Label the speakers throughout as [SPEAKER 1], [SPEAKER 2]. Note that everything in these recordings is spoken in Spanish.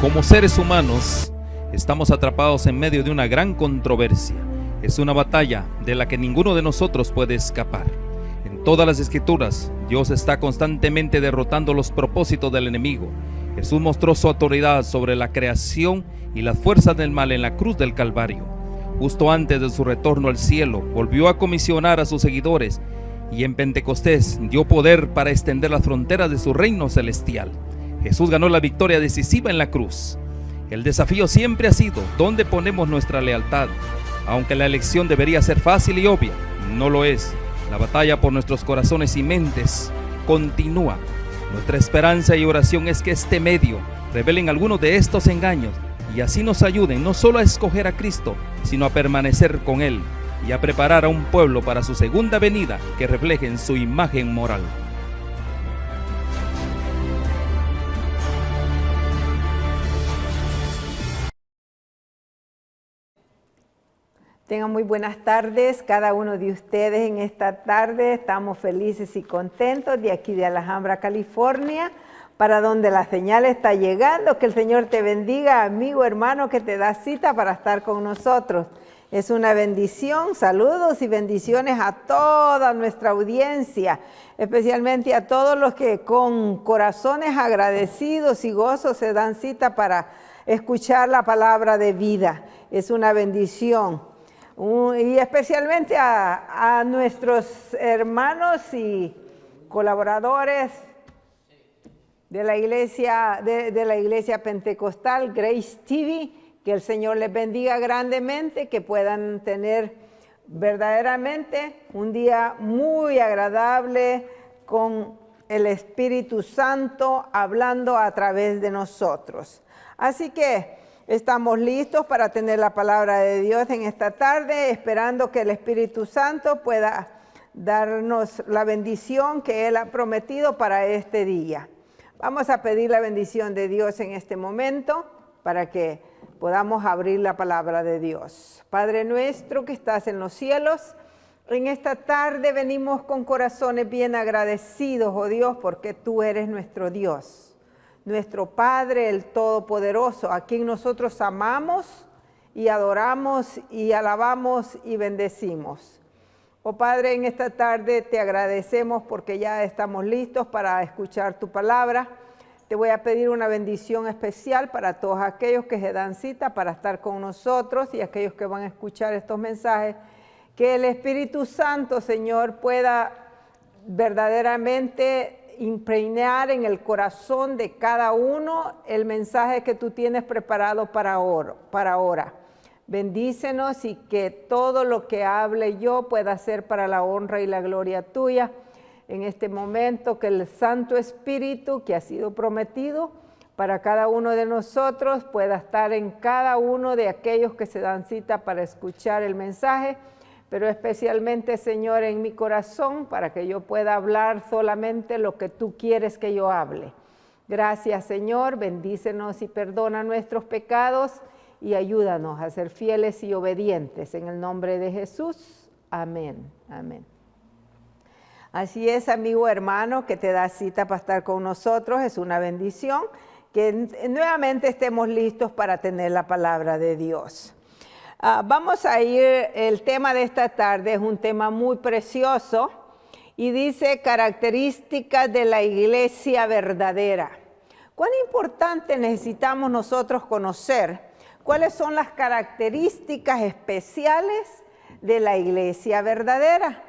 [SPEAKER 1] Como seres humanos, estamos atrapados en medio de una gran controversia. Es una batalla de la que ninguno de nosotros puede escapar. En todas las escrituras, Dios está constantemente derrotando los propósitos del enemigo. Jesús mostró su autoridad sobre la creación y las fuerzas del mal en la cruz del Calvario. Justo antes de su retorno al cielo, volvió a comisionar a sus seguidores y en Pentecostés dio poder para extender las fronteras de su reino celestial. Jesús ganó la victoria decisiva en la cruz. El desafío siempre ha sido ¿dónde ponemos nuestra lealtad? Aunque la elección debería ser fácil y obvia, no lo es. La batalla por nuestros corazones y mentes continúa. Nuestra esperanza y oración es que este medio revelen algunos de estos engaños y así nos ayuden no solo a escoger a Cristo, sino a permanecer con Él y a preparar a un pueblo para su segunda venida que reflejen su imagen moral.
[SPEAKER 2] Tengan muy buenas tardes, cada uno de ustedes en esta tarde. Estamos felices y contentos de aquí de Alhambra, California, para donde la señal está llegando. Que el Señor te bendiga, amigo, hermano, que te da cita para estar con nosotros. Es una bendición. Saludos y bendiciones a toda nuestra audiencia, especialmente a todos los que con corazones agradecidos y gozos se dan cita para escuchar la palabra de vida. Es una bendición. Y especialmente a nuestros hermanos y colaboradores de la iglesia pentecostal Grace TV, que el Señor les bendiga grandemente, que puedan tener verdaderamente un día muy agradable con el Espíritu Santo hablando a través de nosotros. Así que estamos listos para tener la palabra de Dios en esta tarde, esperando que el Espíritu Santo pueda darnos la bendición que Él ha prometido para este día. Vamos a pedir la bendición de Dios en este momento para que podamos abrir la palabra de Dios. Padre nuestro que estás en los cielos, en esta tarde venimos con corazones bien agradecidos, oh Dios, porque tú eres nuestro Dios. Nuestro Padre, el Todopoderoso, a quien nosotros amamos y adoramos y alabamos y bendecimos. Oh Padre, en esta tarde te agradecemos porque ya estamos listos para escuchar tu palabra. Te voy a pedir una bendición especial para todos aquellos que se dan cita para estar con nosotros y aquellos que van a escuchar estos mensajes. Que el Espíritu Santo, Señor, pueda verdaderamente impregnar en el corazón de cada uno el mensaje que tú tienes preparado para ahora. Bendícenos y que todo lo que hable yo pueda ser para la honra y la gloria tuya. En este momento que el Santo Espíritu que ha sido prometido para cada uno de nosotros pueda estar en cada uno de aquellos que se dan cita para escuchar el mensaje, pero especialmente, Señor, en mi corazón, para que yo pueda hablar solamente lo que tú quieres que yo hable. Gracias, Señor, bendícenos y perdona nuestros pecados y ayúdanos a ser fieles y obedientes. En el nombre de Jesús, amén, amén. Así es, amigo hermano, que te da cita para estar con nosotros. Es una bendición que nuevamente estemos listos para tener la palabra de Dios. Vamos a ir, el tema de esta tarde es un tema muy precioso y dice características de la iglesia verdadera. ¿Cuán importante necesitamos nosotros conocer cuáles son las características especiales de la iglesia verdadera?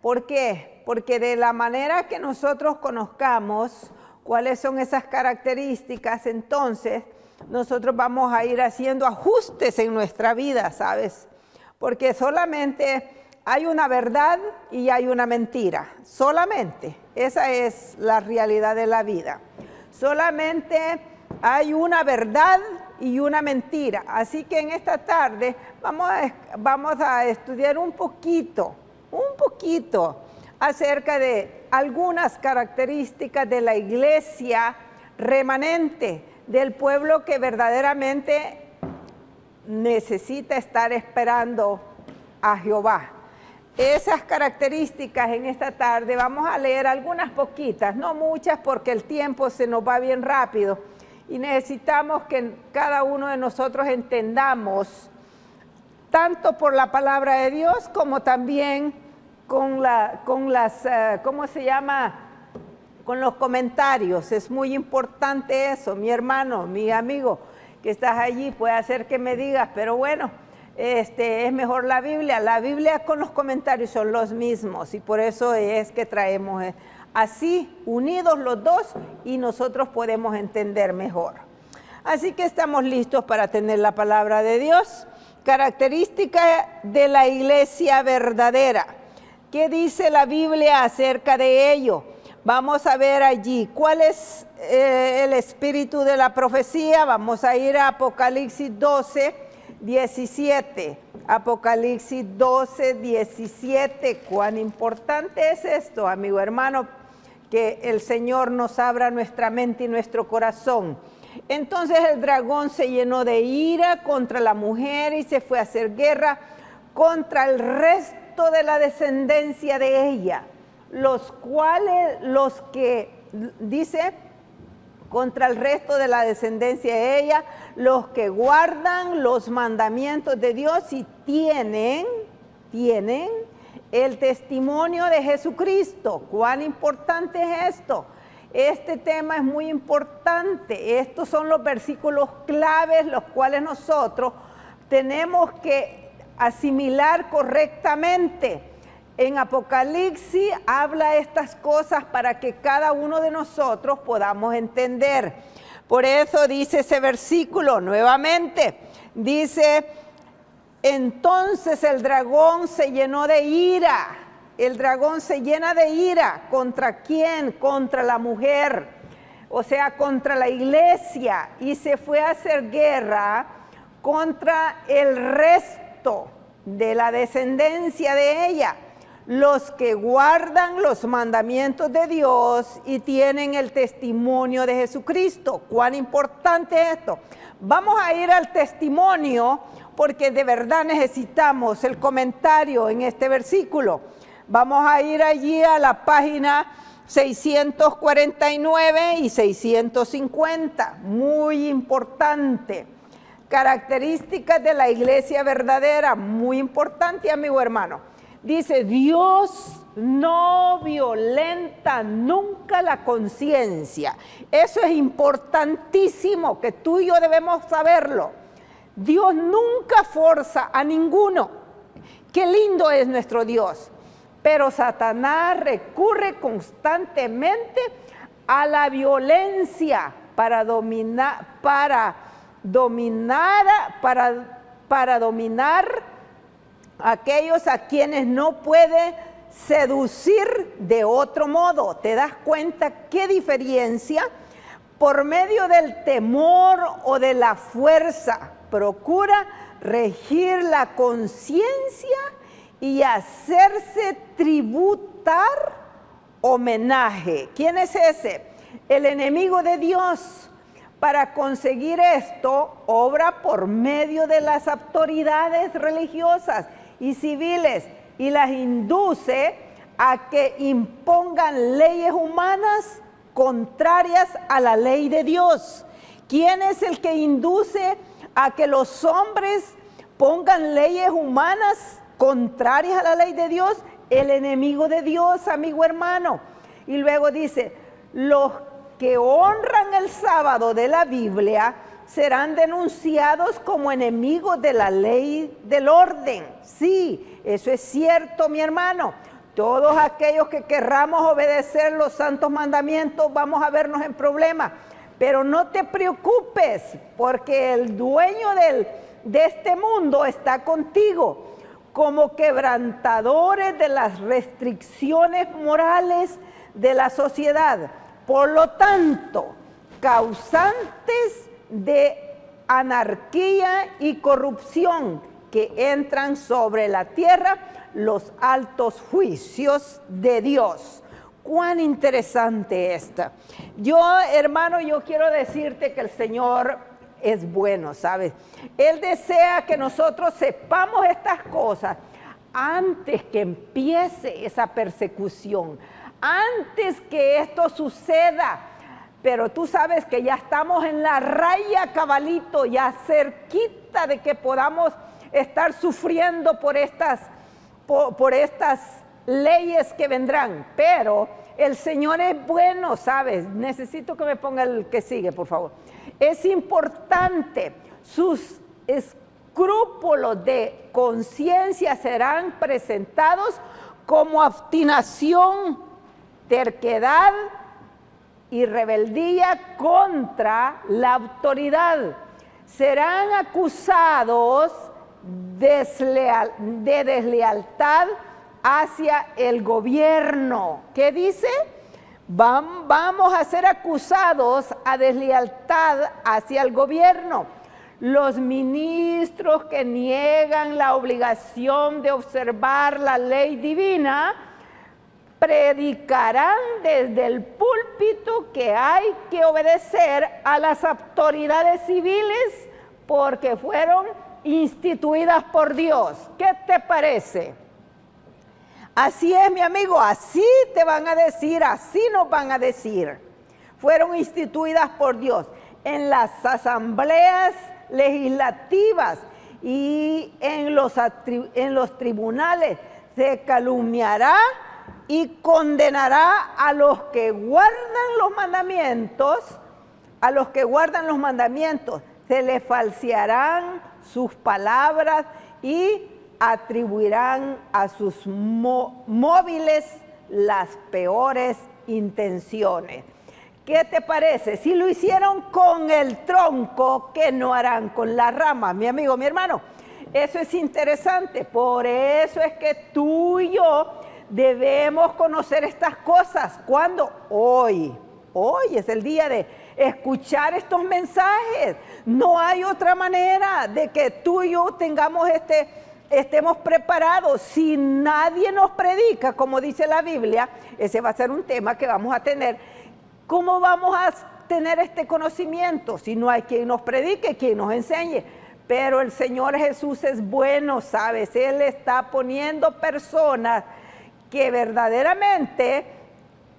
[SPEAKER 2] ¿Por qué? Porque de la manera que nosotros conozcamos cuáles son esas características, entonces nosotros vamos a ir haciendo ajustes en nuestra vida, ¿sabes? Porque solamente hay una verdad y hay una mentira, solamente. Esa es la realidad de la vida. Solamente hay una verdad y una mentira. Así que en esta tarde vamos a estudiar un poquito acerca de algunas características de la iglesia remanente, del pueblo que verdaderamente necesita estar esperando a Jehová. Esas características en esta tarde vamos a leer algunas poquitas, no muchas porque el tiempo se nos va bien rápido Y necesitamos que cada uno de nosotros entendamos, tanto por la palabra de Dios como también con ¿cómo se llama? Con los comentarios. Es muy importante eso, mi hermano, mi amigo, que estás allí, puede hacer que me digas, pero bueno, es mejor la Biblia con los comentarios son los mismos y por eso es que traemos así, unidos los dos y nosotros podemos entender mejor. Así que estamos listos para tener la palabra de Dios. Característica de la iglesia verdadera. ¿Qué dice la Biblia acerca de ello? Vamos a ver allí cuál es el espíritu de la profecía. Vamos a ir a Apocalipsis 12, 17. Apocalipsis 12, 17. Cuán importante es esto, amigo hermano, que el Señor nos abra nuestra mente y nuestro corazón. Entonces el dragón se llenó de ira contra la mujer y se fue a hacer guerra contra el resto de la descendencia de ella, contra el resto de la descendencia de ella, los que guardan los mandamientos de Dios y tienen el testimonio de Jesucristo. ¿Cuán importante es esto? Este tema es muy importante. Estos son los versículos claves, los cuales nosotros tenemos que asimilar correctamente. En Apocalipsis habla estas cosas para que cada uno de nosotros podamos entender. Por eso dice ese versículo nuevamente. Dice, entonces el dragón se llenó de ira. El dragón se llena de ira. ¿Contra quién? Contra la mujer, o sea, contra la iglesia. Y se fue a hacer guerra contra el resto de la descendencia de ella, los que guardan los mandamientos de Dios y tienen el testimonio de Jesucristo. ¿Cuán importante es esto? Vamos a ir al testimonio porque de verdad necesitamos el comentario en este versículo. Vamos a ir allí a la página 649 y 650. Muy importante. Características de la iglesia verdadera. Muy importante, amigo hermano. Dice, Dios no violenta nunca la conciencia. Eso es importantísimo, que tú y yo debemos saberlo. Dios nunca forza a ninguno. Qué lindo es nuestro Dios. Pero Satanás recurre constantemente a la violencia para dominar a aquellos a quienes no puede seducir de otro modo. ¿Te das cuenta qué diferencia? Por medio del temor o de la fuerza, procura regir la conciencia y hacerse tributar homenaje. ¿Quién es ese? El enemigo de Dios. Para conseguir esto, obra por medio de las autoridades religiosas y civiles y las induce a que impongan leyes humanas contrarias a la ley de Dios. ¿Quién es el que induce a que los hombres pongan leyes humanas contrarias a la ley de Dios? El enemigo de Dios, amigo hermano. Y luego dice, los que honran el sábado de la Biblia serán denunciados como enemigos de la ley del orden. Sí, eso es cierto, mi hermano. Todos aquellos que querramos obedecer los santos mandamientos vamos a vernos en problemas. Pero no te preocupes, porque el dueño de este mundo está contigo, como quebrantadores de las restricciones morales de la sociedad. Por lo tanto, causantes de anarquía y corrupción que entran sobre la tierra los altos juicios de Dios. Cuán interesante esta. Yo, hermano, yo quiero decirte que el Señor es bueno, ¿sabes? Él desea que nosotros sepamos estas cosas antes que empiece esa persecución, antes que esto suceda. pero tú sabes que ya estamos en la raya, cabalito, ya cerquita de que podamos estar sufriendo por estas leyes que vendrán. Pero el Señor es bueno, ¿sabes? Necesito que me ponga el que sigue, por favor. Es importante, sus escrúpulos de conciencia serán presentados como obstinación, terquedad y rebeldía contra la autoridad. Serán acusados de deslealtad hacia el gobierno. ¿Qué dice? Vamos a ser acusados a deslealtad hacia el gobierno. Los ministros que niegan la obligación de observar la ley divina predicarán desde el púlpito que hay que obedecer a las autoridades civiles porque fueron instituidas por Dios. ¿Qué te parece? Así es, mi amigo, así te van a decir, así nos van a decir. Fueron instituidas por Dios en las asambleas legislativas y en los tribunales. Se calumniará y condenará a los que guardan los mandamientos, se les falsearán sus palabras y atribuirán a sus móviles las peores intenciones. ¿Qué te parece? Si lo hicieron con el tronco, ¿qué no harán con la rama? Mi amigo, mi hermano, eso es interesante. Por eso es que tú y yo debemos conocer estas cosas. ¿Cuándo? Hoy. Hoy es el día de escuchar estos mensajes. No hay otra manera de que tú y yo estemos preparados. Si nadie nos predica, como dice la Biblia, ese va a ser un tema que vamos a tener. ¿Cómo vamos a tener este conocimiento si no hay quien nos predique, quien nos enseñe? Pero el Señor Jesús es bueno, ¿sabes? Él está poniendo personas que verdaderamente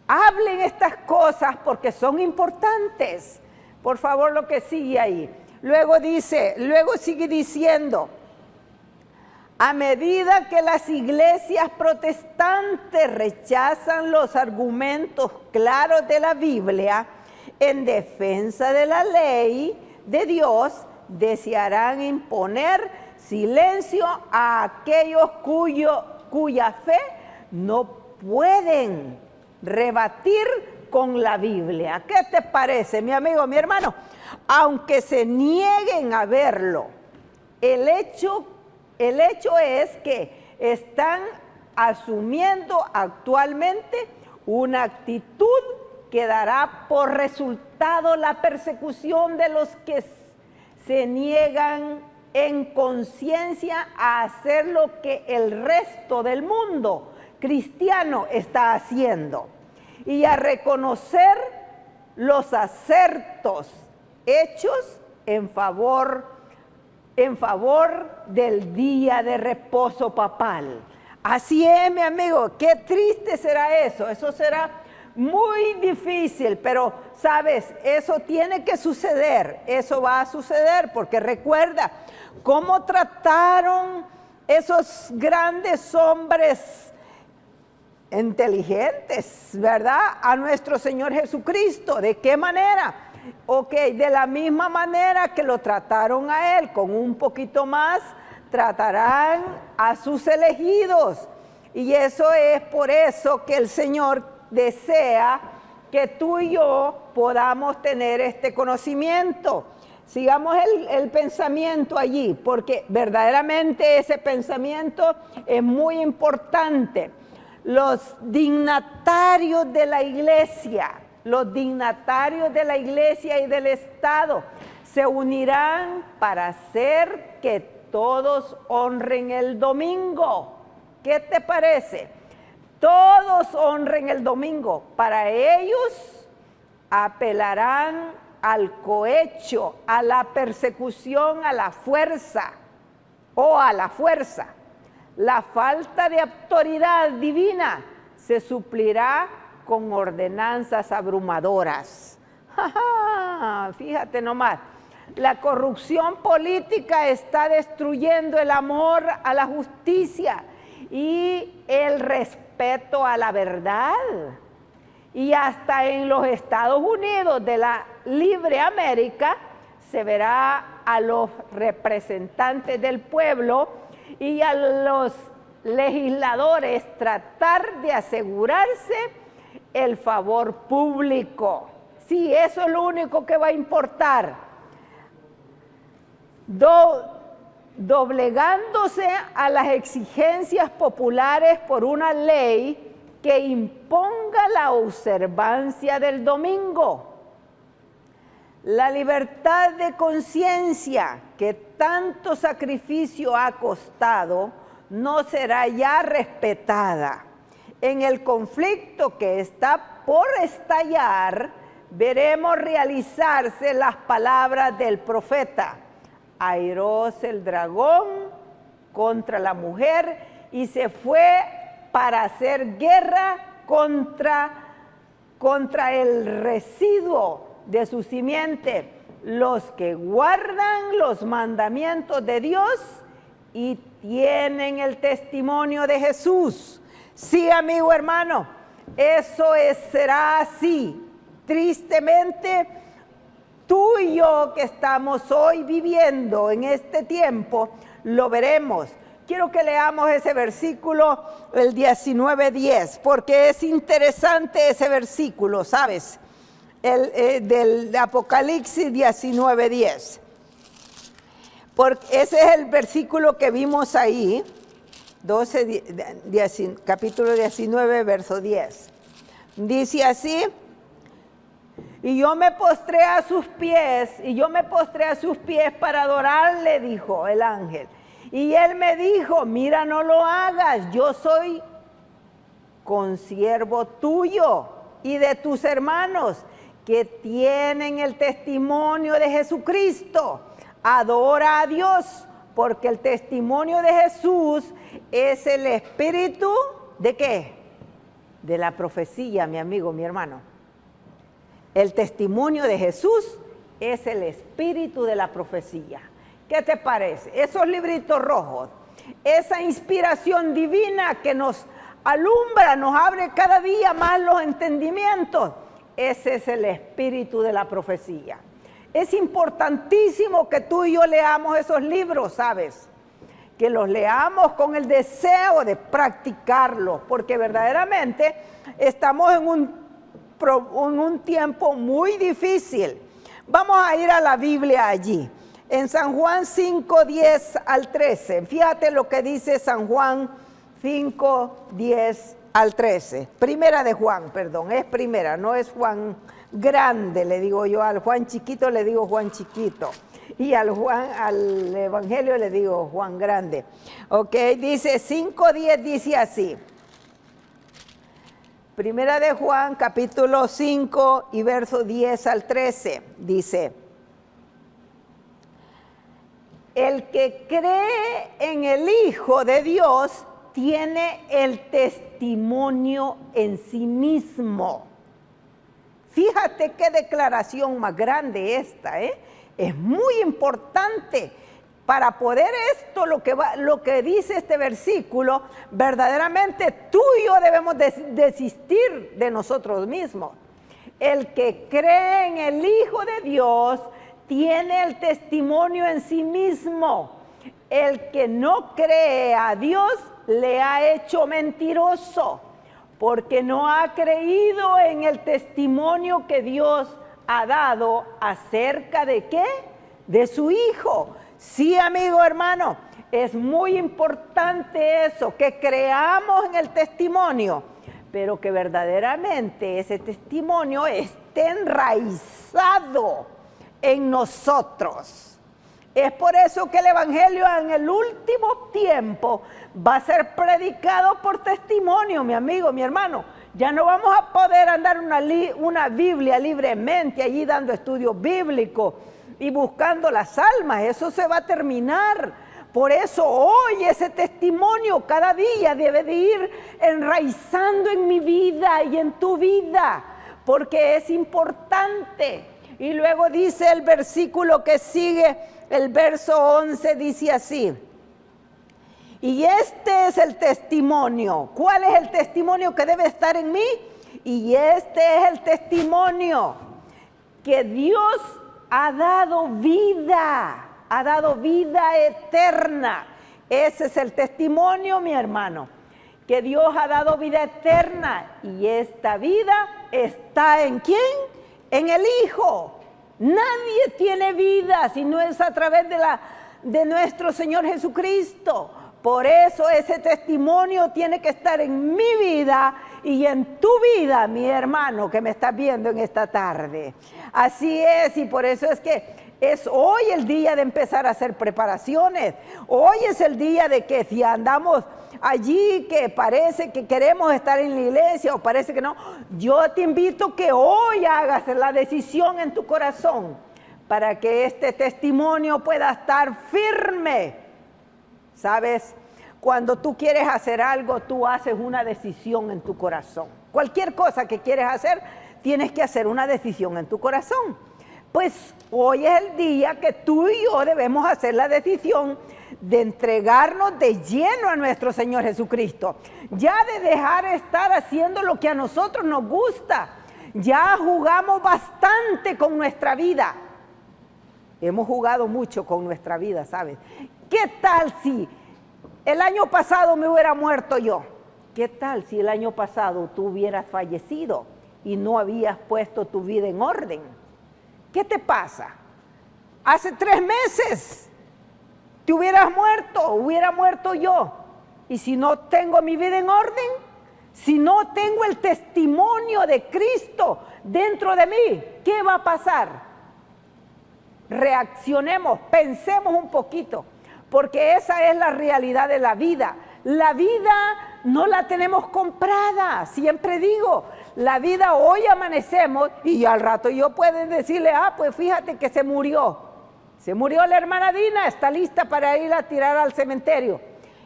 [SPEAKER 2] hablen estas cosas porque son importantes. Por favor, lo que sigue ahí. Luego sigue diciendo, a medida que las iglesias protestantes rechazan los argumentos claros de la Biblia en defensa de la ley de Dios, desearán imponer silencio a aquellos cuya fe no pueden rebatir con la Biblia. ¿Qué te parece, mi amigo, mi hermano? Aunque se nieguen a verlo, el hecho es que están asumiendo actualmente una actitud que dará por resultado la persecución de los que se niegan en conciencia a hacer lo que el resto del mundo cristiano está haciendo y a reconocer los acertos hechos en favor del día de reposo papal. Así es, mi amigo, qué triste será eso. Eso será muy difícil, pero sabes, eso tiene que suceder, eso va a suceder, porque recuerda cómo trataron esos grandes hombres inteligentes, ¿verdad? A nuestro Señor Jesucristo. ¿De qué manera? Ok, de la misma manera que lo trataron a Él, con un poquito más, tratarán a sus elegidos. Y eso es por eso que el Señor desea que tú y yo podamos tener este conocimiento. Sigamos el pensamiento allí, porque verdaderamente ese pensamiento es muy importante. Los dignatarios de la iglesia y del Estado se unirán para hacer que todos honren el domingo. ¿Qué te parece? Todos honren el domingo. Para ellos apelarán al cohecho, a la persecución, a la fuerza. La falta de autoridad divina se suplirá con ordenanzas abrumadoras. Fíjate nomás, la corrupción política está destruyendo el amor a la justicia y el respeto a la verdad. Y hasta en los Estados Unidos de la libre América se verá a los representantes del pueblo y a los legisladores tratar de asegurarse el favor público. Sí, eso es lo único que va a importar. Doblegándose a las exigencias populares por una ley que imponga la observancia del domingo. La libertad de conciencia que tanto sacrificio ha costado no será ya respetada. En el conflicto que está por estallar, veremos realizarse las palabras del profeta. Airóse el dragón contra la mujer y se fue para hacer guerra contra el residuo de su simiente, los que guardan los mandamientos de Dios y tienen el testimonio de Jesús. Sí, amigo hermano, eso será así. Tristemente, tú y yo que estamos hoy viviendo en este tiempo, lo veremos. Quiero que leamos ese versículo, el 19:10, porque es interesante ese versículo, ¿sabes? Del Apocalipsis 19:10. Porque ese es el versículo que vimos ahí, capítulo 19, verso 10. Dice así: y yo me postré a sus pies para adorarle, dijo el ángel. Y él me dijo: mira, no lo hagas, yo soy consiervo tuyo y de tus hermanos que tienen el testimonio de Jesucristo. Adora a Dios, porque el testimonio de Jesús es el espíritu ¿de qué? De la profecía, mi amigo, mi hermano. El testimonio de Jesús es el espíritu de la profecía. ¿Qué te parece? Esos libritos rojos, esa inspiración divina que nos alumbra, nos abre cada día más los entendimientos, ese es el espíritu de la profecía. Es importantísimo que tú y yo leamos esos libros, ¿sabes? Que los leamos con el deseo de practicarlos, porque verdaderamente estamos en un tiempo muy difícil. Vamos a ir a la Biblia allí, en San Juan 5, 10 al 13. Fíjate lo que dice San Juan 5, 10 al 13. Primera de Juan, perdón, es primera, no es Juan grande, le digo yo. Al Juan chiquito le digo Juan chiquito. Y al Evangelio le digo Juan grande. Ok, dice 5:10, dice así. Primera de Juan, capítulo 5 y verso 10 al 13, dice: el que cree en el Hijo de Dios tiene el testimonio en sí mismo. Fíjate qué declaración más grande esta, ¿eh? Es muy importante para poder esto, lo que dice este versículo, verdaderamente tú y yo debemos desistir de nosotros mismos. El que cree en el Hijo de Dios tiene el testimonio en sí mismo. El que no cree a Dios le ha hecho mentiroso, porque no ha creído en el testimonio que Dios ha dado acerca de ¿qué? De su Hijo. Sí, amigo hermano, es muy importante eso, que creamos en el testimonio, pero que verdaderamente ese testimonio esté enraizado en nosotros. Es por eso que el Evangelio en el último tiempo va a ser predicado por testimonio, mi amigo, mi hermano. Ya no vamos a poder andar una Biblia libremente allí dando estudios bíblicos y buscando las almas. Eso se va a terminar. Por eso hoy ese testimonio cada día debe de ir enraizando en mi vida y en tu vida, porque es importante. Y luego dice el versículo que sigue, el verso 11 dice así: y este es el testimonio. ¿Cuál es el testimonio que debe estar en mí? Y este es el testimonio, que Dios ha dado vida eterna. Ese es el testimonio, mi hermano, que Dios ha dado vida eterna, y esta vida está ¿en quién? En el Hijo. Nadie tiene vida si no es a través de nuestro Señor Jesucristo. Por eso ese testimonio tiene que estar en mi vida y en tu vida, mi hermano, que me estás viendo en esta tarde. Así es, y por eso es que es hoy el día de empezar a hacer preparaciones. Hoy es el día de que si andamos allí que parece que queremos estar en la iglesia o parece que no, yo te invito que hoy hagas la decisión en tu corazón para que este testimonio pueda estar firme. ¿Sabes? Cuando tú quieres hacer algo, tú haces una decisión en tu corazón. Cualquier cosa que quieres hacer, tienes que hacer una decisión en tu corazón. Pues hoy es el día que tú y yo debemos hacer la decisión de entregarnos de lleno a nuestro Señor Jesucristo. Ya de dejar de estar haciendo lo que a nosotros nos gusta. Ya jugamos bastante con nuestra vida. Hemos jugado mucho con nuestra vida, ¿sabes? ¿Qué tal si el año pasado me hubiera muerto yo? ¿Qué tal si el año pasado tú hubieras fallecido y no habías puesto tu vida en orden? ¿Qué te pasa? Hace 3 meses te hubieras muerto, hubiera muerto yo. Y si no tengo mi vida en orden, si no tengo el testimonio de Cristo dentro de mí, ¿qué va a pasar? Reaccionemos, pensemos un poquito, porque esa es la realidad de la vida. La vida no la tenemos comprada, siempre digo, la vida hoy amanecemos y al rato yo puedo decirle, pues fíjate que se murió la hermana Dina, está lista para ir a tirar al cementerio.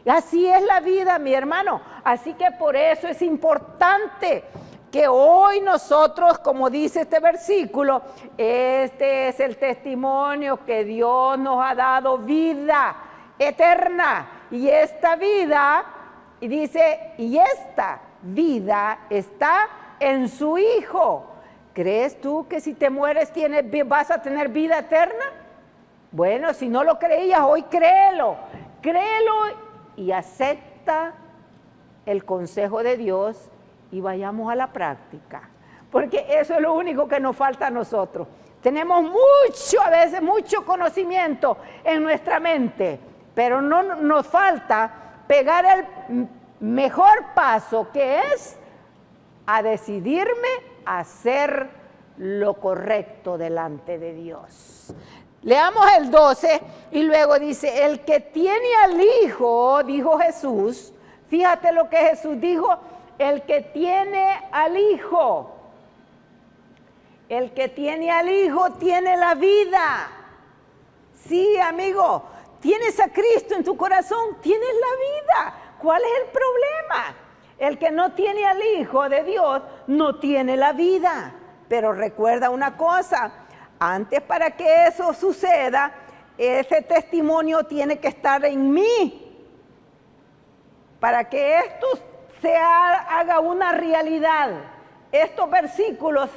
[SPEAKER 2] Y así es la vida, mi hermano, así que por eso es importante que hoy nosotros, como dice este versículo, este es el testimonio que Dios nos ha dado vida eterna. Y esta vida, y dice, y esta vida está en su Hijo. ¿Crees tú que si te mueres vas a tener vida eterna? Bueno, si no lo creías, hoy créelo y acepta el consejo de Dios y vayamos a la práctica. Porque eso es lo único que nos falta a nosotros. Tenemos a veces mucho conocimiento en nuestra mente, pero no nos falta pegar el mejor paso, que es a decidirme a hacer lo correcto delante de Dios. Leamos el 12 y luego dice, el que tiene al Hijo, dijo Jesús, fíjate lo que Jesús dijo, el que tiene al Hijo, el que tiene al Hijo tiene la vida. Sí, amigo, tienes a Cristo en tu corazón, tienes la vida. ¿Cuál es el problema? El que no tiene al Hijo de Dios no tiene la vida. Pero recuerda una cosa, antes para que eso suceda, ese testimonio tiene que estar en mí. Para que esto haga una realidad. Estos versículos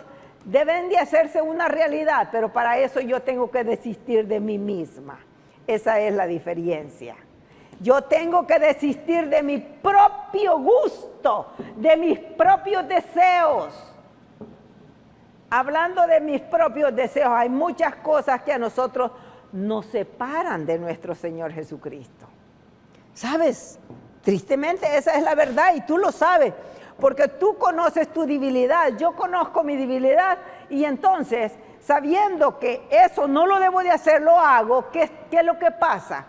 [SPEAKER 2] deben de hacerse una realidad, pero para eso yo tengo que desistir de mí misma. Esa es la diferencia. Yo tengo que desistir de mi propio gusto, de mis propios deseos. Hablando de mis propios deseos, hay muchas cosas que a nosotros nos separan de nuestro Señor Jesucristo. ¿Sabes? Tristemente esa es la verdad y tú lo sabes, porque tú conoces tu debilidad, yo conozco mi debilidad y entonces, sabiendo que eso no lo debo de hacer, lo hago. ¿Qué es lo que pasa?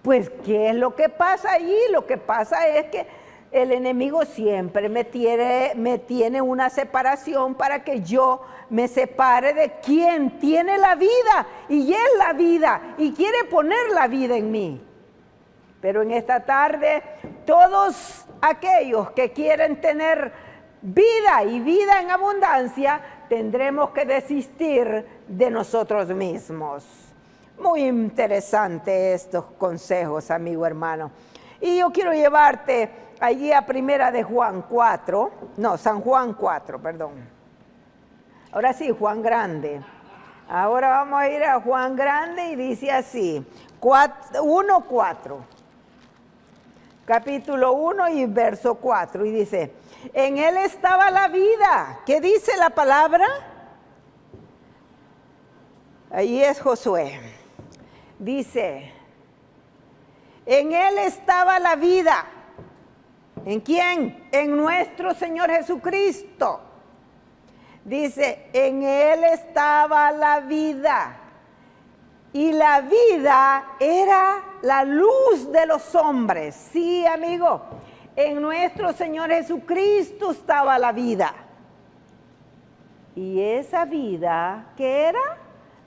[SPEAKER 2] Pues, ¿qué es lo que pasa allí? Lo que pasa es que el enemigo siempre me tiene una separación para que yo me separe de quien tiene la vida y es la vida y quiere poner la vida en mí. Pero en esta tarde, todos aquellos que quieren tener vida y vida en abundancia, tendremos que desistir de nosotros mismos. Muy interesante estos consejos, amigo hermano. Y yo quiero llevarte allí a primera de Juan 4, no, San Juan 4, perdón. Ahora sí, Juan Grande. Ahora vamos a ir a Juan Grande y dice así, 1:4. Capítulo 1 y verso 4. Y dice, en él estaba la vida. ¿Qué dice la palabra? Ahí es Josué. Dice, en él estaba la vida. ¿En quién? En nuestro Señor Jesucristo. Dice, en él estaba la vida. Y la vida era la luz de los hombres. Sí, amigo, en nuestro Señor Jesucristo estaba la vida. Y esa vida, ¿qué era?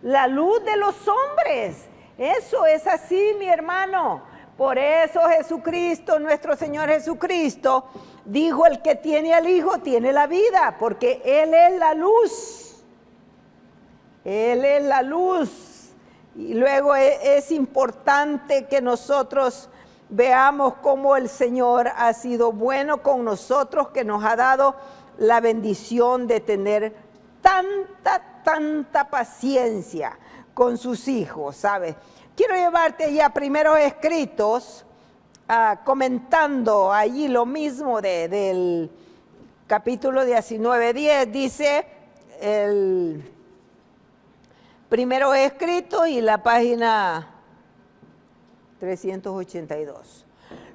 [SPEAKER 2] La luz de los hombres. Eso es así, mi hermano. Por eso Jesucristo, nuestro Señor Jesucristo, dijo, el que tiene al Hijo tiene la vida, porque Él es la luz. Él es la luz. Y luego es importante que nosotros veamos cómo el Señor ha sido bueno con nosotros, que nos ha dado la bendición de tener tanta paciencia con sus hijos, ¿sabes? Quiero llevarte ya primeros escritos, comentando allí lo mismo del capítulo 19:10, dice el primero escrito y la página 382.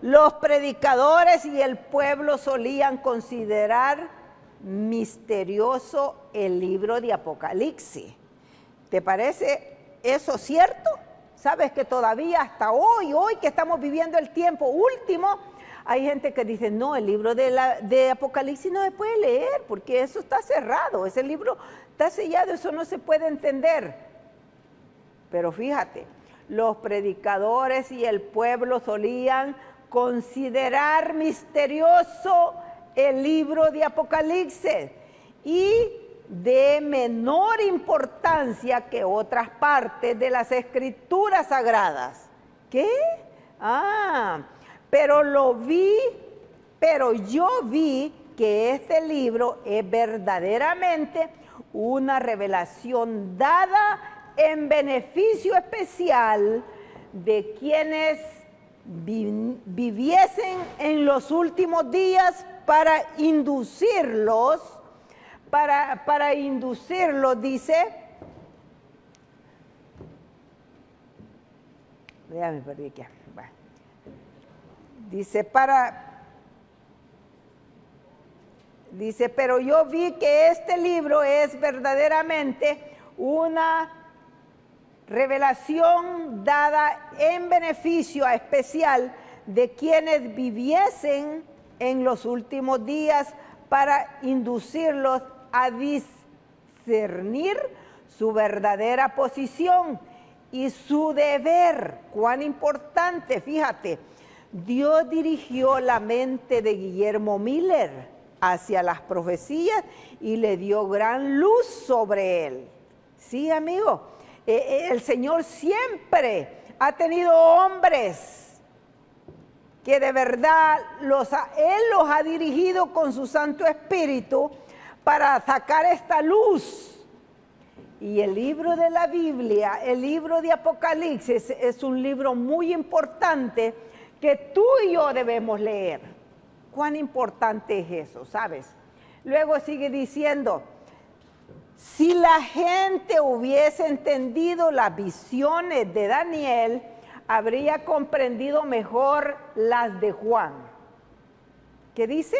[SPEAKER 2] Los predicadores y el pueblo solían considerar misterioso el libro de Apocalipsis. ¿Te parece eso cierto? Sabes que todavía hasta hoy que estamos viviendo el tiempo último, hay gente que dice, no, el libro de Apocalipsis no se puede leer porque eso está cerrado, ese libro está sellado, eso no se puede entender. Pero fíjate, los predicadores y el pueblo solían considerar misterioso el libro de Apocalipsis y de menor importancia que otras partes de las escrituras sagradas. ¿Qué? Pero yo vi que este libro es verdaderamente una revelación dada en beneficio especial de quienes viviesen en los últimos días para inducirlos, dice, ya me perdí aquí, bueno. Dice, pero yo vi que este libro es verdaderamente una revelación dada en beneficio especial de quienes viviesen en los últimos días para inducirlos a discernir su verdadera posición y su deber. Cuán importante, fíjate, Dios dirigió la mente de Guillermo Miller hacia las profecías y le dio gran luz sobre él. Sí, amigo, el Señor siempre ha tenido hombres que de verdad Él los ha dirigido con su Santo Espíritu para sacar esta luz. Y el libro de la Biblia, el libro de Apocalipsis, es un libro muy importante que tú y yo debemos leer. Cuán importante es eso, ¿sabes? Luego sigue diciendo, si la gente hubiese entendido las visiones de Daniel, habría comprendido mejor las de Juan. ¿Qué dice?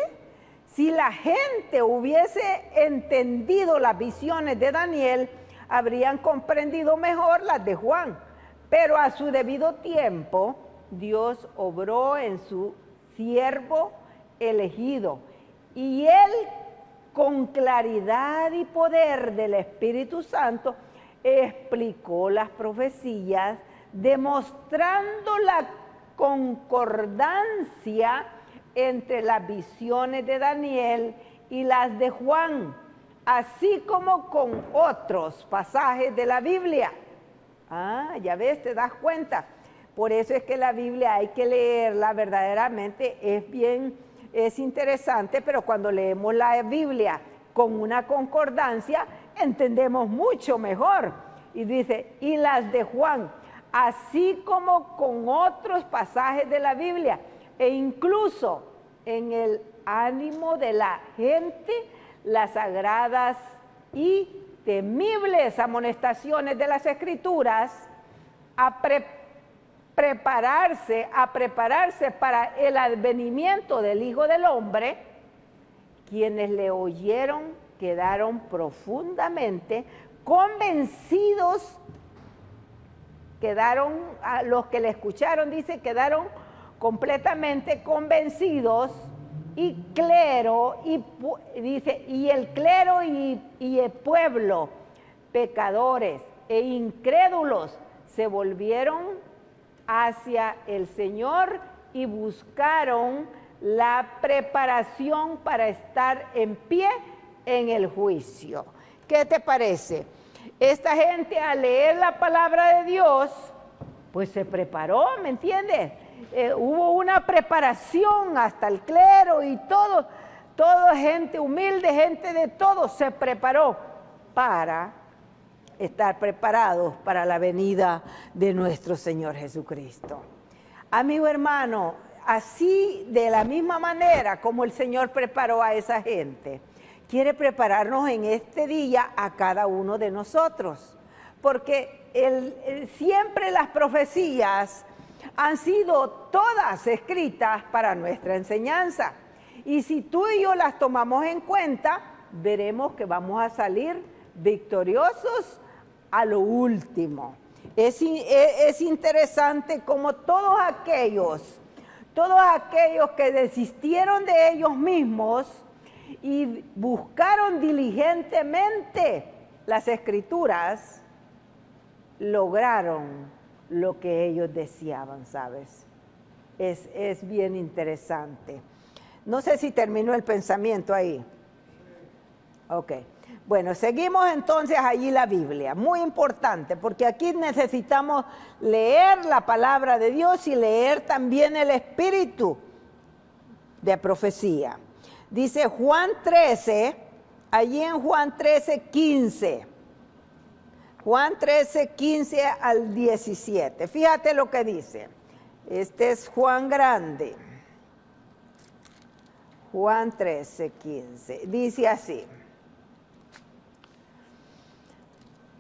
[SPEAKER 2] Si la gente hubiese entendido las visiones de Daniel, habrían comprendido mejor las de Juan. Pero a su debido tiempo, Dios obró en su siervo elegido. Y él, con claridad y poder del Espíritu Santo, explicó las profecías, demostrando la concordancia entre las visiones de Daniel y las de Juan, así como con otros pasajes de la Biblia. Ah, ya ves, te das cuenta. Por eso es que la Biblia hay que leerla verdaderamente, es interesante, pero cuando leemos la Biblia con una concordancia, entendemos mucho mejor. Y dice, y las de Juan, así como con otros pasajes de la Biblia, e incluso en el ánimo de la gente, las sagradas y temibles amonestaciones de las Escrituras, a prepararse para el advenimiento del Hijo del Hombre. Quienes le oyeron quedaron profundamente convencidos, los que le escucharon, dice, quedaron completamente convencidos, y clero, y el clero y el pueblo, pecadores e incrédulos, se volvieron hacia el Señor y buscaron la preparación para estar en pie en el juicio. ¿Qué te parece? Esta gente, al leer la palabra de Dios, pues se preparó, ¿me entiendes? Hubo una preparación, hasta el clero y todo gente humilde, gente de todo, se preparó para estar preparados para la venida de nuestro Señor Jesucristo. Amigo hermano, así de la misma manera como el Señor preparó a esa gente, quiere prepararnos en este día a cada uno de nosotros, porque siempre las profecías han sido todas escritas para nuestra enseñanza, y si tú y yo las tomamos en cuenta, veremos que vamos a salir victoriosos a lo último. Es interesante como todos aquellos que desistieron de ellos mismos y buscaron diligentemente las Escrituras, lograron lo que ellos deseaban, ¿sabes? Es bien interesante. No sé si terminó el pensamiento ahí. Ok. Bueno, seguimos entonces allí la Biblia, muy importante, porque aquí necesitamos leer la palabra de Dios y leer también el espíritu de profecía. Dice Juan 13, allí en Juan 13, 15. Juan 13, 15 al 17. Fíjate lo que dice. Este es Juan grande. Juan 13, 15. Dice así.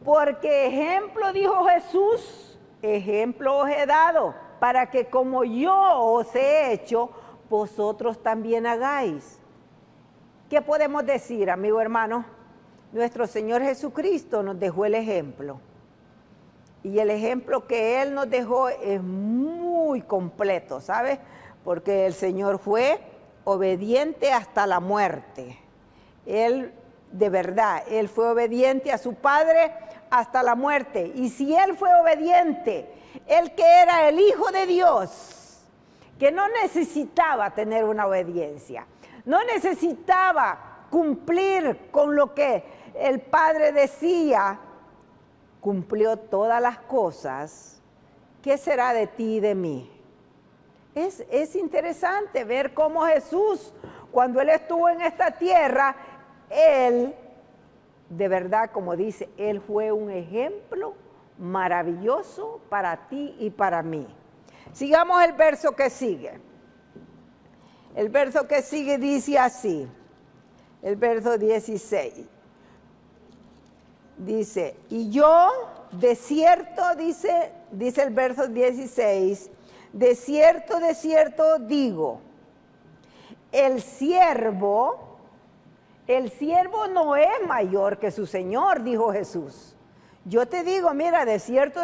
[SPEAKER 2] Porque ejemplo, dijo Jesús, ejemplo os he dado, para que como yo os he hecho, vosotros también hagáis. ¿Qué podemos decir, amigo hermano? Nuestro Señor Jesucristo nos dejó el ejemplo. Y el ejemplo que Él nos dejó es muy completo, ¿sabes? Porque el Señor fue obediente hasta la muerte. Él, de verdad, Él fue obediente a su Padre hasta la muerte. Y si Él fue obediente, Él que era el Hijo de Dios, que no necesitaba tener una obediencia, no necesitaba cumplir con lo que el Padre decía, cumplió todas las cosas. ¿Qué será de ti y de mí? Es interesante ver cómo Jesús, cuando Él estuvo en esta tierra, Él, de verdad, como dice, Él fue un ejemplo maravilloso para ti y para mí. Sigamos el verso que sigue. El verso que sigue dice así, el verso 16. Dice, y yo, de cierto, dice el verso 16, de cierto digo, el siervo no es mayor que su Señor, dijo Jesús. Yo te digo, mira, de cierto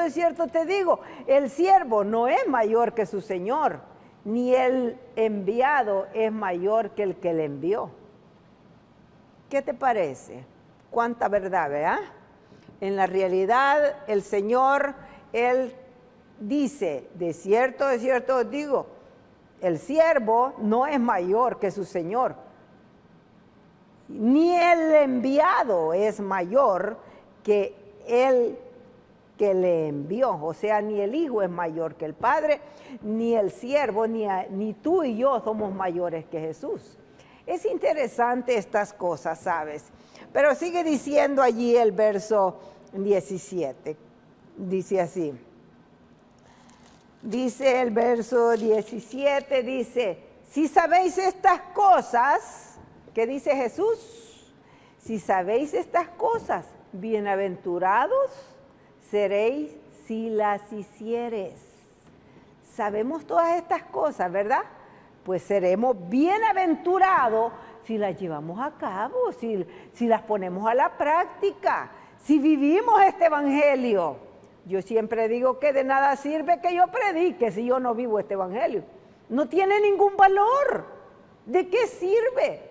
[SPEAKER 2] te digo, el siervo no es mayor que su Señor, ni el enviado es mayor que el que le envió. ¿Qué te parece? Cuánta verdad, ¿verdad? En la realidad, el Señor, Él dice, de cierto os digo, el siervo no es mayor que su Señor. ni el enviado es mayor que el que le envió. O sea, ni el Hijo es mayor que el Padre, ni el siervo, ni tú y yo somos mayores que Jesús. Es interesante estas cosas, ¿sabes? Pero sigue diciendo allí el verso 17. Dice así. Dice el verso 17, dice, si sabéis estas cosas, ¿qué dice Jesús? Si sabéis estas cosas, bienaventurados seréis si las hicieres. Sabemos todas estas cosas, ¿verdad? Pues seremos bienaventurados si las llevamos a cabo, si las ponemos a la práctica, si vivimos este evangelio. Yo siempre digo que de nada sirve que yo predique si yo no vivo este evangelio. No tiene ningún valor. ¿De qué sirve?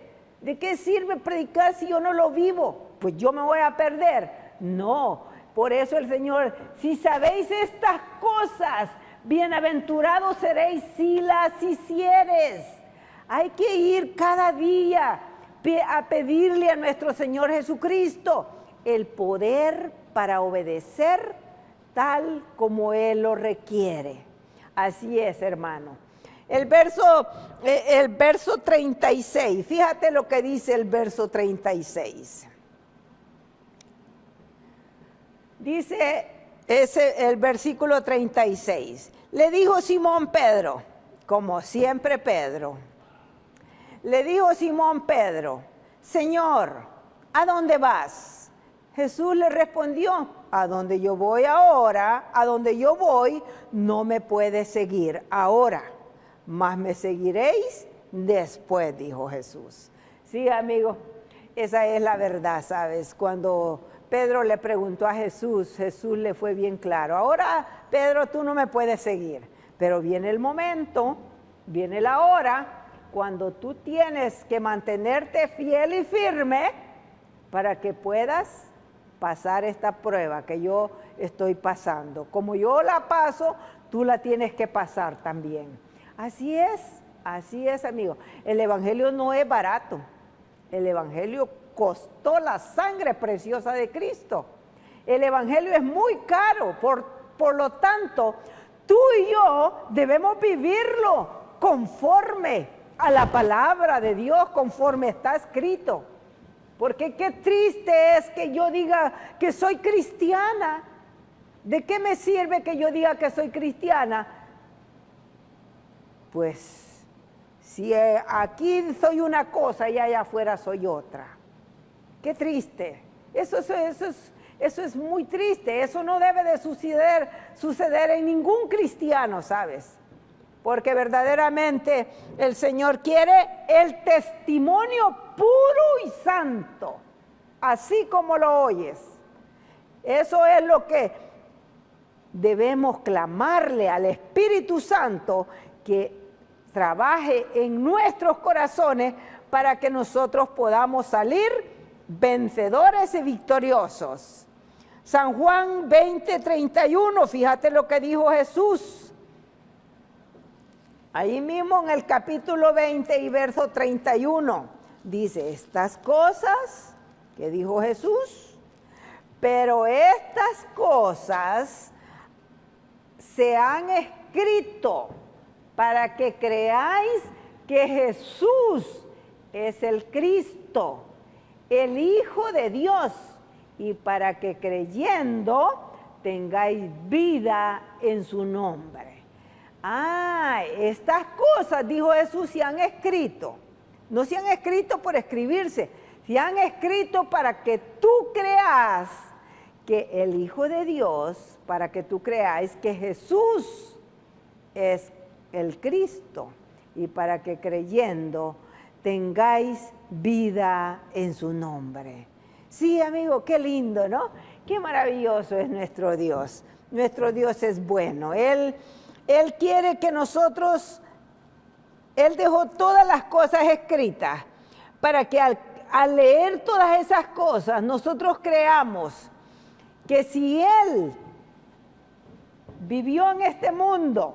[SPEAKER 2] ¿De qué sirve predicar si yo no lo vivo? Pues yo me voy a perder. No, por eso el Señor, si sabéis estas cosas, bienaventurados seréis si las hicieres. Hay que ir cada día a pedirle a nuestro Señor Jesucristo el poder para obedecer tal como Él lo requiere. Así es, hermano. El verso 36, fíjate lo que dice el verso 36. Dice el versículo 36. Le dijo Simón Pedro, como siempre Pedro, le dijo Simón Pedro, Señor, ¿a dónde vas? Jesús le respondió, a donde yo voy ahora, a donde yo voy, no me puedes seguir ahora, mas me seguiréis después, dijo Jesús. Sí, amigo, esa es la verdad, ¿sabes? Cuando Pedro le preguntó a Jesús, Jesús le fue bien claro. Ahora, Pedro, tú no me puedes seguir, pero viene el momento, viene la hora, cuando tú tienes que mantenerte fiel y firme para que puedas pasar esta prueba que yo estoy pasando. Como yo la paso, tú la tienes que pasar también. Así es, amigo. El evangelio no es barato. El evangelio costó la sangre preciosa de Cristo. El evangelio es muy caro, por lo tanto, tú y yo debemos vivirlo conforme a la palabra de Dios, conforme está escrito. Porque qué triste es que yo diga que soy cristiana. ¿De qué me sirve que yo diga que soy cristiana? Pues si aquí soy una cosa y allá afuera soy otra. Qué triste. Eso es muy triste. Eso no debe de suceder en ningún cristiano, ¿sabes? Porque verdaderamente el Señor quiere el testimonio puro y santo, así como lo oyes. Eso es lo que debemos clamarle al Espíritu Santo, que trabaje en nuestros corazones para que nosotros podamos salir vencedores y victoriosos. San Juan 20:31, fíjate lo que dijo Jesús. Ahí mismo en el capítulo 20 y verso 31, dice estas cosas que dijo Jesús, pero estas cosas se han escrito para que creáis que Jesús es el Cristo, el Hijo de Dios, y para que creyendo tengáis vida en su nombre. Estas cosas, dijo Jesús, se han escrito. No se han escrito por escribirse, se han escrito para que tú creas que el Hijo de Dios, para que tú creáis que Jesús es el Cristo, y para que creyendo tengáis vida en su nombre. Sí, amigo, qué lindo, ¿no? Qué maravilloso es nuestro Dios. Nuestro Dios es bueno. Él quiere que nosotros, Él dejó todas las cosas escritas para que al leer todas esas cosas nosotros creamos que si Él vivió en este mundo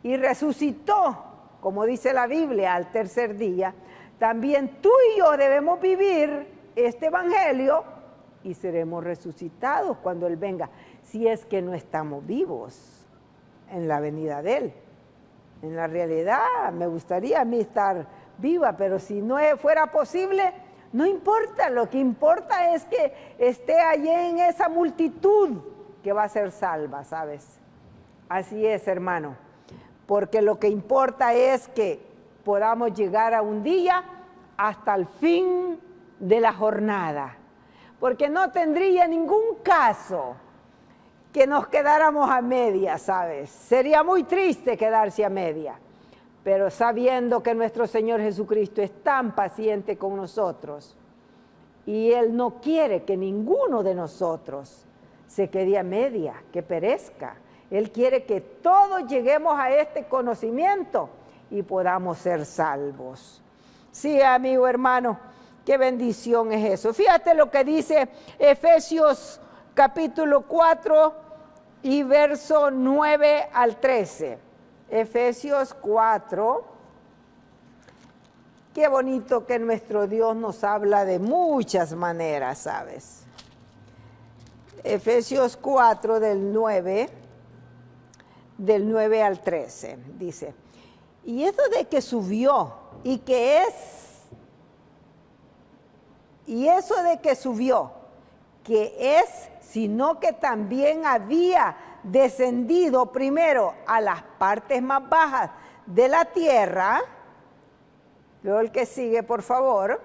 [SPEAKER 2] y resucitó, como dice la Biblia, al tercer día, también tú y yo debemos vivir este evangelio y seremos resucitados cuando Él venga, si es que no estamos vivos en la venida de Él. En la realidad me gustaría a mí estar viva, pero si no fuera posible, no importa, lo que importa es que esté allí en esa multitud que va a ser salva, ¿sabes? Así es, hermano, porque lo que importa es que podamos llegar a un día hasta el fin de la jornada, porque no tendría ningún caso que nos quedáramos a media, ¿sabes? Sería muy triste quedarse a media, pero sabiendo que nuestro Señor Jesucristo es tan paciente con nosotros y Él no quiere que ninguno de nosotros se quede a media, que perezca. Él quiere que todos lleguemos a este conocimiento y podamos ser salvos. Sí, amigo hermano, qué bendición es eso. Fíjate lo que dice Efesios capítulo 4 y verso 9 al 13. Efesios 4. Qué bonito que nuestro Dios nos habla de muchas maneras, ¿sabes? Efesios 4 del 9 al 13, dice, y eso de que subió y que es, sino que también había descendido primero a las partes más bajas de la tierra. Luego el que sigue, por favor.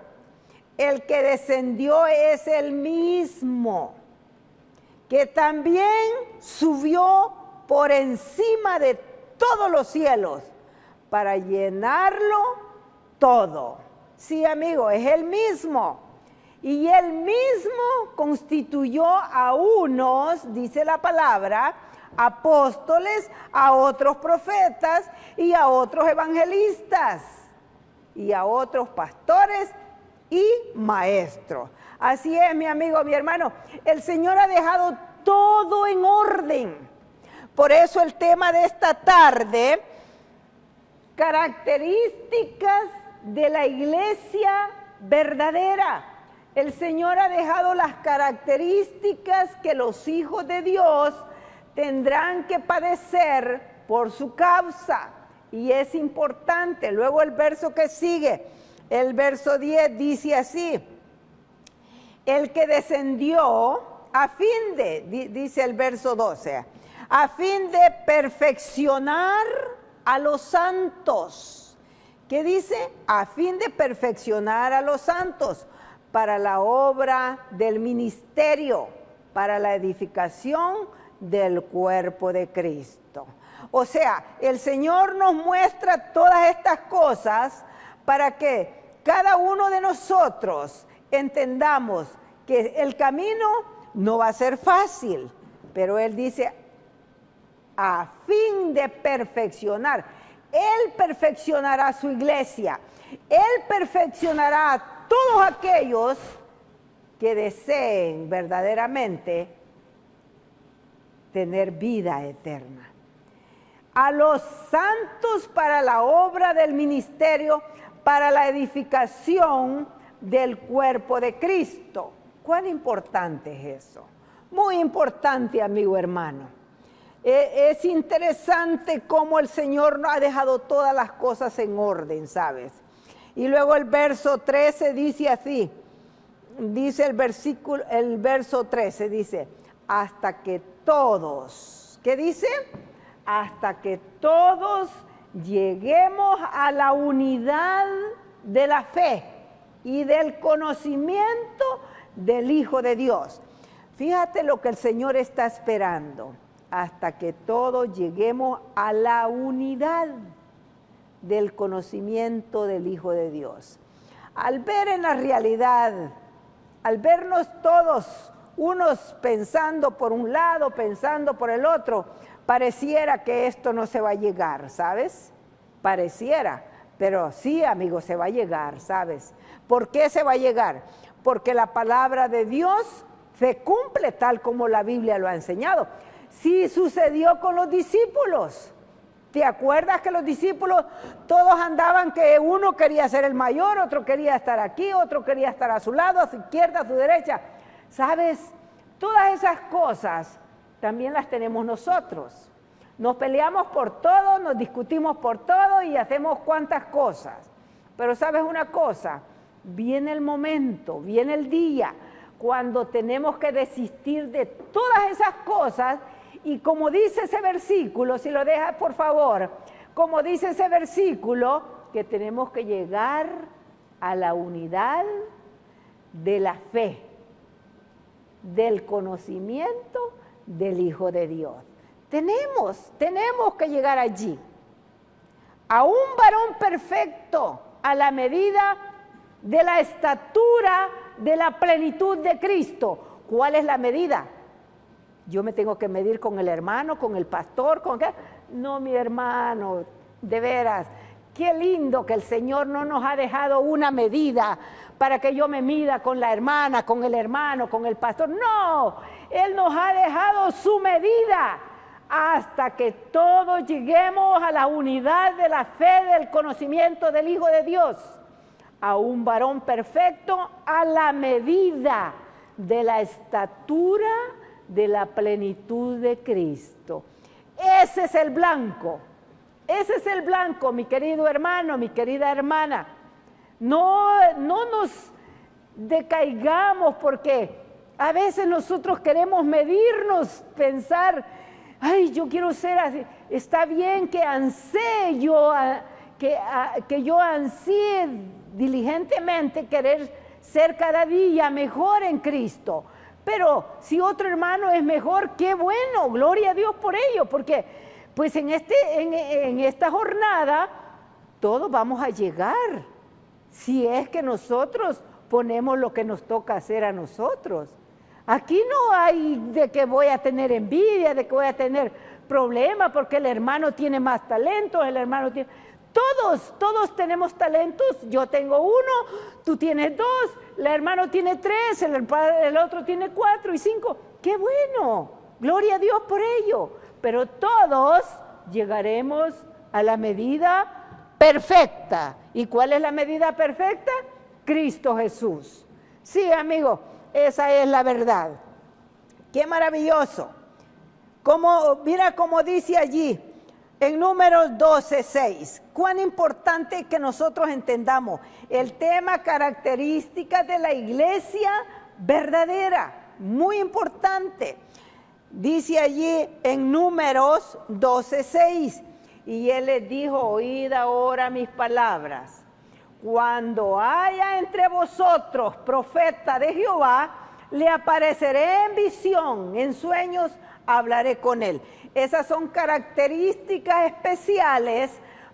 [SPEAKER 2] El que descendió es el mismo, que también subió por encima de todos los cielos para llenarlo todo. Sí, amigo, es el mismo. Y él mismo constituyó a unos, dice la palabra, apóstoles, a otros profetas y a otros evangelistas y a otros pastores y maestros. Así es, mi amigo, mi hermano, el Señor ha dejado todo en orden. Por eso el tema de esta tarde, características de la iglesia verdadera. El Señor ha dejado las características que los hijos de Dios tendrán que padecer por su causa. Y es importante. Luego el verso que sigue, el verso 10 dice así, el que descendió a fin de, dice el verso 12, a fin de perfeccionar a los santos. ¿Qué dice? A fin de perfeccionar a los santos para la obra del ministerio, para la edificación del cuerpo de Cristo. O sea, el Señor nos muestra todas estas cosas para que cada uno de nosotros entendamos que el camino no va a ser fácil, pero Él dice, a fin de perfeccionar. Él perfeccionará su iglesia. Él perfeccionará a todos aquellos que deseen verdaderamente tener vida eterna. A los santos para la obra del ministerio, para la edificación del cuerpo de Cristo. ¿Cuán importante es eso? Muy importante, amigo hermano. Es interesante cómo el Señor nos ha dejado todas las cosas en orden, ¿sabes? Y luego el verso 13 dice así, dice el verso 13, dice, hasta que todos, ¿qué dice? Hasta que todos lleguemos a la unidad de la fe y del conocimiento del Hijo de Dios. Fíjate lo que el Señor está esperando, hasta que todos lleguemos a la unidad del conocimiento del Hijo de Dios. Al ver en la realidad, al vernos todos, unos pensando por un lado, pensando por el otro, pareciera que esto no se va a llegar, ¿sabes? Pareciera, pero sí, amigos, se va a llegar, ¿sabes? ¿Por qué se va a llegar? Porque la palabra de Dios se cumple tal como la Biblia lo ha enseñado. Sí sucedió con los discípulos. ¿Te acuerdas que los discípulos todos andaban que uno quería ser el mayor, otro quería estar aquí, otro quería estar a su lado, a su izquierda, a su derecha? ¿Sabes? Todas esas cosas también las tenemos nosotros. Nos peleamos por todo, nos discutimos por todo y hacemos cuantas cosas. Pero ¿sabes una cosa? Viene el momento, viene el día cuando tenemos que desistir de todas esas cosas. Y como dice ese versículo, si lo dejas por favor, como dice ese versículo, que tenemos que llegar a la unidad de la fe, del conocimiento del Hijo de Dios. Tenemos que llegar allí, a un varón perfecto, a la medida de la estatura de la plenitud de Cristo. ¿Cuál es la medida? Yo me tengo que medir con el hermano, con el pastor, con qué. No, mi hermano, de veras, qué lindo que el Señor no nos ha dejado una medida para que yo me mida con la hermana, con el hermano, con el pastor. No, Él nos ha dejado su medida hasta que todos lleguemos a la unidad de la fe, del conocimiento del Hijo de Dios, a un varón perfecto a la medida de la estatura de la plenitud de Cristo. Ese es el blanco, mi querido hermano, mi querida hermana. No nos decaigamos porque a veces nosotros queremos medirnos, pensar, ay, yo quiero ser así. Está bien que ansíe yo, que yo ansíe diligentemente querer ser cada día mejor en Cristo. Pero si otro hermano es mejor, qué bueno, gloria a Dios por ello, porque pues en esta jornada todos vamos a llegar, si es que nosotros ponemos lo que nos toca hacer a nosotros. Aquí no hay de que voy a tener envidia, de que voy a tener problemas porque el hermano tiene más talentos, el hermano tiene... Todos tenemos talentos, yo tengo uno, tú tienes dos, el hermano tiene tres, el otro tiene 4 y 5. ¡Qué bueno! Gloria a Dios por ello. Pero todos llegaremos a la medida perfecta. ¿Y cuál es la medida perfecta? Cristo Jesús. Sí, amigo, esa es la verdad. ¡Qué maravilloso! Mira cómo dice allí, en Números 12:6, cuán importante es que nosotros entendamos el tema características de la iglesia verdadera, muy importante. Dice allí en Números 12:6, y él les dijo, oíd ahora mis palabras. Cuando haya entre vosotros profeta de Jehová, le apareceré en visión, en sueños hablaré con él. Esas son características especiales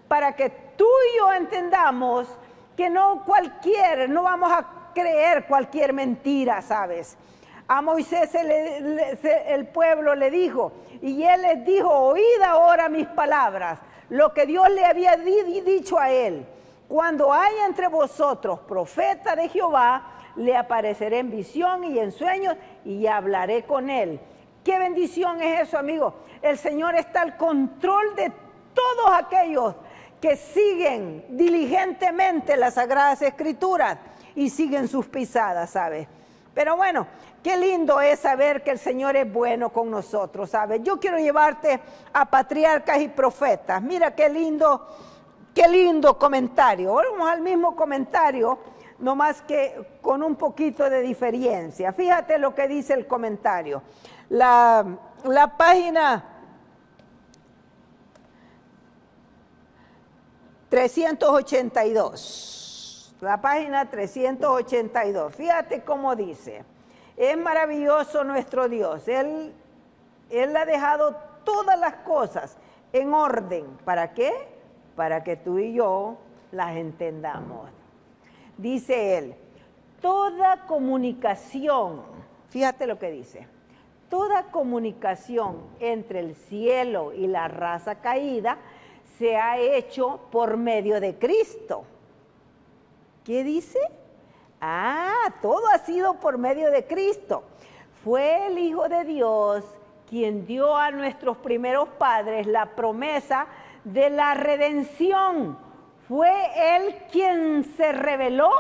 [SPEAKER 2] para que tú y yo entendamos que no vamos a creer cualquier mentira, ¿sabes? A Moisés el pueblo le dijo, y él les dijo, oíd ahora mis palabras, lo que Dios le había dicho a él. Cuando haya entre vosotros profeta de Jehová, le apareceré en visión y en sueños y hablaré con él. ¿Qué bendición es eso, amigo? El Señor está al control de todos aquellos que siguen diligentemente las Sagradas Escrituras y siguen sus pisadas, ¿sabes? Pero bueno, qué lindo es saber que el Señor es bueno con nosotros, ¿sabes? Yo quiero llevarte a Patriarcas y Profetas. Mira qué lindo comentario. Vamos al mismo comentario, nomás que con un poquito de diferencia. Fíjate lo que dice el comentario. La página 382. La página 382. Fíjate cómo dice. Es maravilloso nuestro Dios. Él ha dejado todas las cosas en orden. ¿Para qué? Para que tú y yo las entendamos. Dice él, toda comunicación, fíjate lo que dice, toda comunicación entre el cielo y la raza caída se ha hecho por medio de Cristo. ¿Qué dice? Todo ha sido por medio de Cristo. Fue el Hijo de Dios quien dio a nuestros primeros padres la promesa de la redención. Fue Él quien se reveló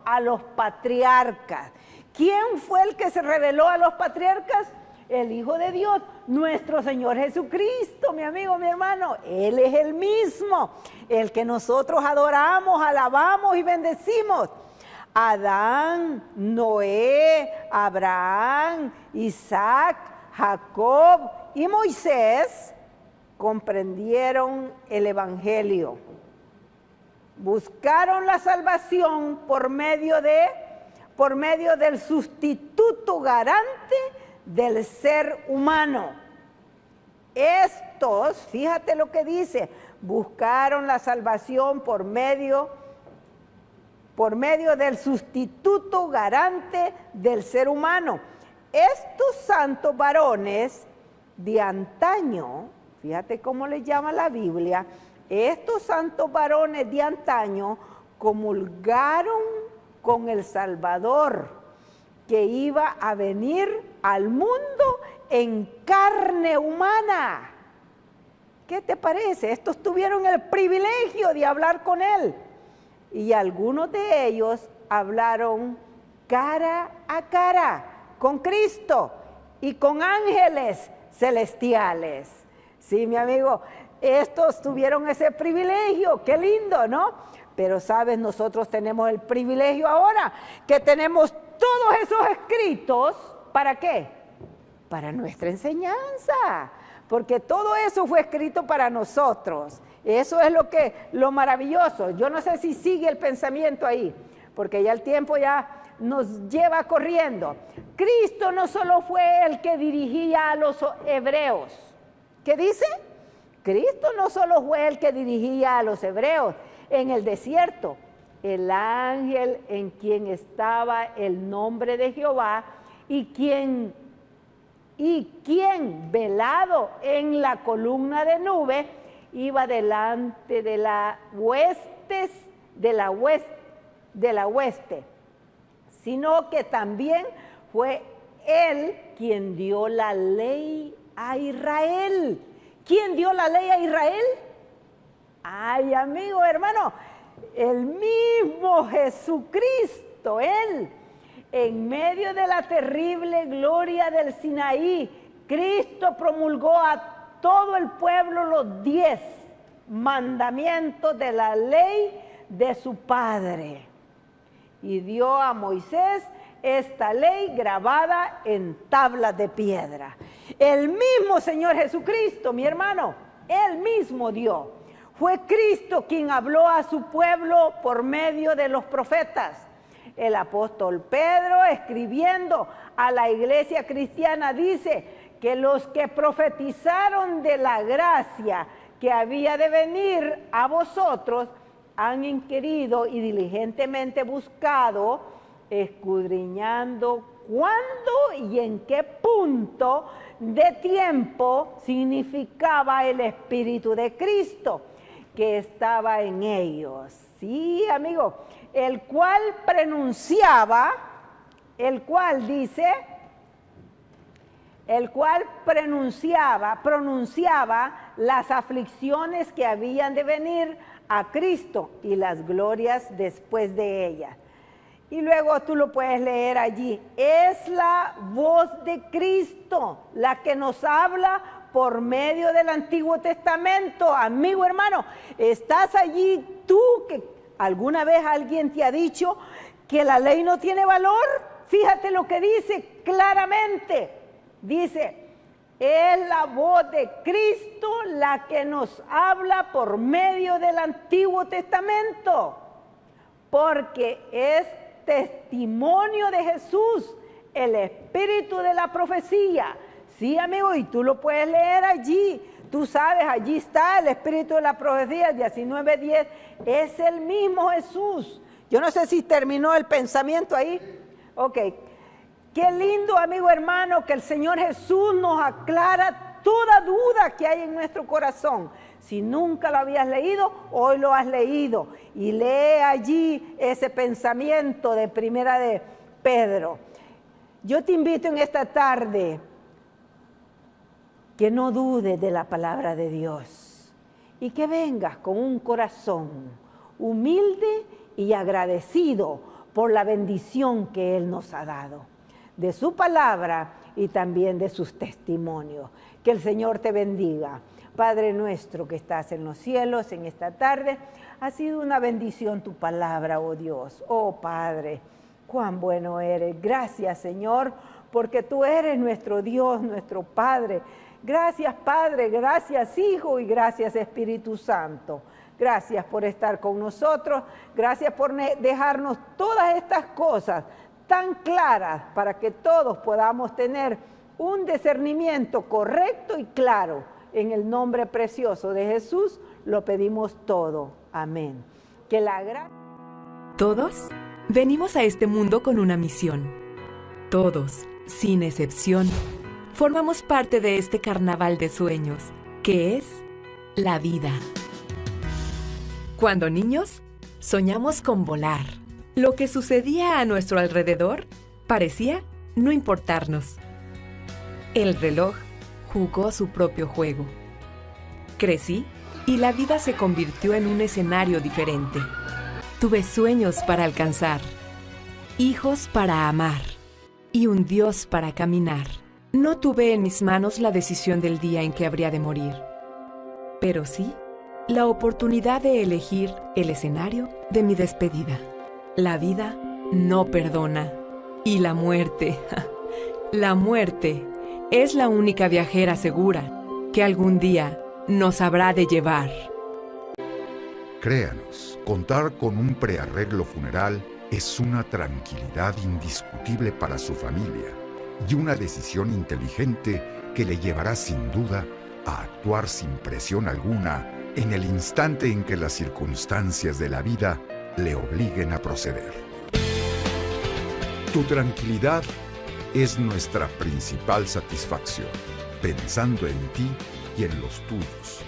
[SPEAKER 2] a los patriarcas. ¿Quién fue el que se reveló a los patriarcas? El Hijo de Dios, nuestro Señor Jesucristo, mi amigo, mi hermano. Él es el mismo, el que nosotros adoramos, alabamos y bendecimos. Adán, Noé, Abraham, Isaac, Jacob y Moisés comprendieron el Evangelio. Buscaron la salvación por medio del sustituto garante del ser humano. Estos, fíjate lo que dice, buscaron la salvación por medio del sustituto garante del ser humano. Estos santos varones de antaño, fíjate cómo les llama la Biblia, estos santos varones de antaño comulgaron con el Salvador que iba a venir al mundo en carne humana. ¿Qué te parece? Estos tuvieron el privilegio de hablar con Él. Y algunos de ellos hablaron cara a cara con Cristo y con ángeles celestiales. Sí, mi amigo, estos tuvieron ese privilegio, qué lindo, ¿no? Pero sabes, nosotros tenemos el privilegio ahora que tenemos todos esos escritos, ¿para qué? Para nuestra enseñanza, porque todo eso fue escrito para nosotros. Eso es lo maravilloso. Yo no sé si sigue el pensamiento ahí, porque ya el tiempo ya nos lleva corriendo. Cristo no solo fue el que dirigía a los hebreos. ¿Qué dice? Cristo no solo fue el que dirigía a los hebreos en el desierto. El ángel en quien estaba el nombre de Jehová y quien velado en la columna de nube iba delante de la hueste, sino que también fue Él quien dio la ley a Israel. ¿Quién dio la ley a Israel? Ay, amigo, hermano, el mismo Jesucristo, Él, en medio de la terrible gloria del Sinaí, Cristo promulgó a todo el pueblo los 10 mandamientos de la ley de su Padre. Y dio a Moisés esta ley grabada en tablas de piedra. El mismo Señor Jesucristo, mi hermano, Él mismo dio. Fue Cristo quien habló a su pueblo por medio de los profetas. El apóstol Pedro, escribiendo a la iglesia cristiana, dice que los que profetizaron de la gracia que había de venir a vosotros han inquirido y diligentemente buscado, escudriñando cuándo y en qué punto de tiempo significaba el Espíritu de Cristo que estaba en ellos. Sí, amigo, el cual pronunciaba las aflicciones que habían de venir a Cristo y las glorias después de ellas. Y luego tú lo puedes leer allí. Es la voz de Cristo la que nos habla por medio del Antiguo Testamento. Amigo hermano, ¿estás allí tú que alguna vez alguien te ha dicho que la ley no tiene valor? Fíjate lo que dice claramente. Dice, es la voz de Cristo la que nos habla por medio del Antiguo Testamento, porque es testimonio de Jesús, el espíritu de la profecía. Sí, amigo, y tú lo puedes leer allí. Tú sabes, allí está el espíritu de la profecía, 19:10. Es el mismo Jesús. Yo no sé si terminó el pensamiento ahí. Ok. Qué lindo, amigo hermano, que el Señor Jesús nos aclara toda duda que hay en nuestro corazón. Si nunca lo habías leído, hoy lo has leído. Y lee allí ese pensamiento de Primera de Pedro. Yo te invito en esta tarde que no dudes de la palabra de Dios y que vengas con un corazón humilde y agradecido por la bendición que Él nos ha dado, de su palabra y también de sus testimonios. Que el Señor te bendiga. Padre nuestro que estás en los cielos, en esta tarde, ha sido una bendición tu palabra, oh Dios. Oh Padre, cuán bueno eres. Gracias, Señor, porque tú eres nuestro Dios, nuestro Padre. Gracias, Padre, gracias, Hijo, y gracias, Espíritu Santo. Gracias por estar con nosotros. Gracias por dejarnos todas estas cosas tan claras para que todos podamos tener un discernimiento correcto y claro. En el nombre precioso de Jesús lo pedimos todo. Amén. Que la gracia...
[SPEAKER 3] Todos venimos a este mundo con una misión. Todos, sin excepción, formamos parte de este carnaval de sueños, que es la vida. Cuando niños, soñamos con volar. Lo que sucedía a nuestro alrededor parecía no importarnos. El reloj jugó su propio juego. Crecí y la vida se convirtió en un escenario diferente. Tuve sueños para alcanzar, hijos para amar y un Dios para caminar. No tuve en mis manos la decisión del día en que habría de morir, pero sí la oportunidad de elegir el escenario de mi despedida. La vida no perdona y la muerte, la muerte es la única viajera segura que algún día nos habrá de llevar.
[SPEAKER 4] Créanos, contar con un prearreglo funeral es una tranquilidad indiscutible para su familia y una decisión inteligente que le llevará sin duda a actuar sin presión alguna en el instante en que las circunstancias de la vida le obliguen a proceder. Tu tranquilidad es nuestra principal satisfacción, pensando en ti y en los tuyos.